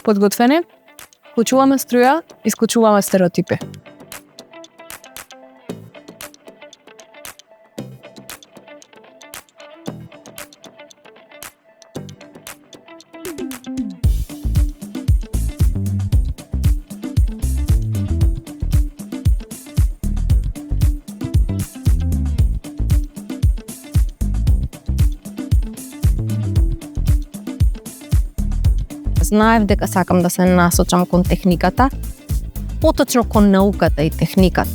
Подготвени, вклучуваме струја, исклучуваме стереотипи. Знаев дека сакам да се насочам кон техниката, поточно кон науката и техниката.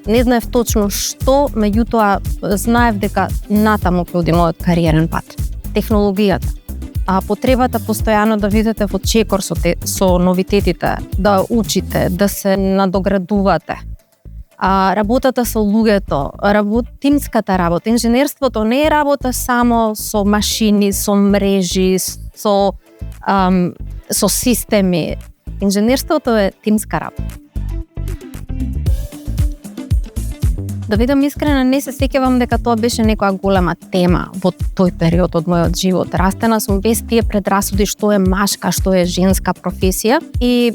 Не знаев точно што, меѓутоа знаев дека натаму ќе оди мојот кариерен пат. Технологијата. Потребата постојано да видите во чекор со новитетите, да учите, да се надоградувате. Работата со луѓето, тимската работа, инженерството не е работа само со машини, со мрежи, со системи. Инженерството е тимска работа. Да бидам искрена, не се сеќавам дека тоа беше некоја голема тема во тој период од мојот живот. Растена сум без тие предрасуди што е машка, што е женска професија и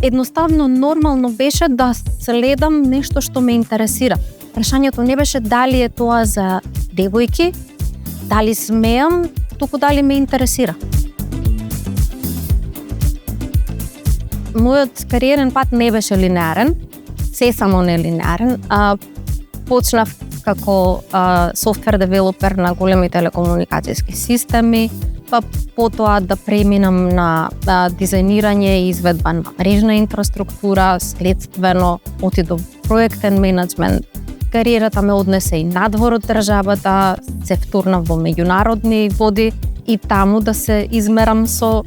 едноставно нормално беше да следам нешто што ме интересира. Прашањето не беше дали е тоа за девојки, дали смеам, туку дали ме интересира. Мојот кариерен пат не беше линеарен, се само не линеарен. Почнав како софтвер девелопер на големи телекомуникацијски системи, па потоа да преминам на дизајнирање и изведба на мрежна инфраструктура, следствено отидов проектен менеджмент. Кариерата ме однесе и надвор од државата, се втурнав во меѓународни води и таму да се измерам со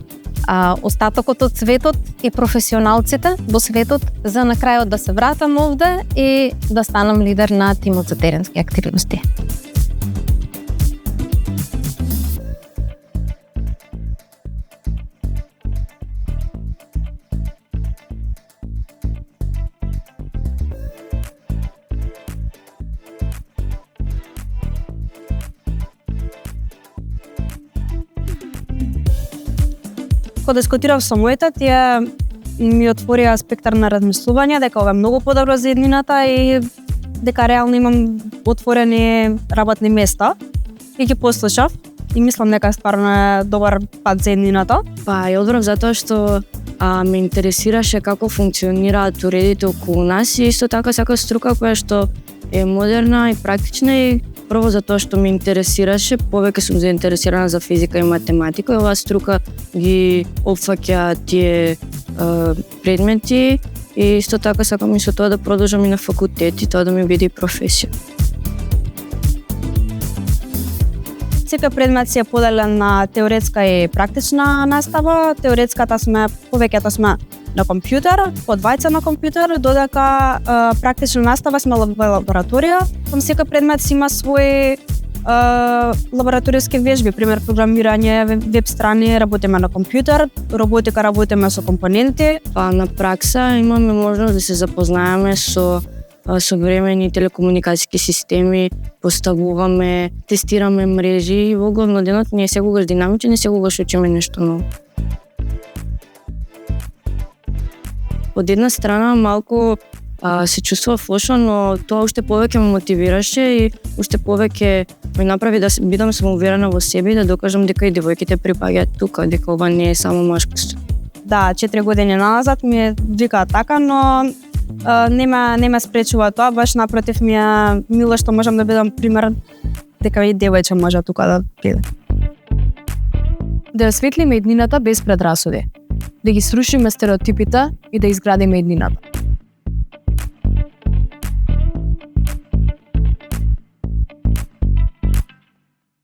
остатокот од светот и професионалците во светот, за на крајот да се вратам овде и да станам лидер на тимот за теренски активности. Кога дискутирав со моите, тие ми отворија спектар на размислување дека ова е многу подобро за еднината и дека реално имам отворени работни места. И ги послушав и мислам дека стварно е добар пат за еднината. Ја одбрав затоа што ме интересираше како функционираат уредите околу нас и исто така сака струка која што е модерна и практична и прво затоа што ме интересираше, повеќе сум заинтересирана за физика и математика и оваа струка ги опфаќа тие предмети и исто така сакам и со тоа да продолжам и на факултет и тоа да ми биде и професија. Секој предмет се поделен на теоретска и практична настава. Теоретската повеќето сме на компјутер, по двајца на компјутер, додека практична настава сме во лабораторија. Кон секој предмет си има своји лабораториски вежби, пример програмирање, веб страни, работиме на компјутер, роботика работиме со компоненти. На пракса имаме можност да се запознаеме со современи телекомуникацијски системи, поставуваме, тестираме мрежи и во главно денот не е секогаш динамичен и секогаш учиме нешто ново. Од една страна малку се чувствував лошо, но тоа уште повеќе ме мотивираше и уште повеќе ме направи да бидам самоуверена во себе и да докажам дека и девојките припаѓаат тука, дека ова не е само машкост. Да, 4 години назад ми викаат така, но не ме спречува тоа, баш напротив ми е мило што можам да бидам пример дека и девојче може тука да биде. Да осветлиме еднината без предрасуди, да ги срушиме стереотипите и да изградиме еднината.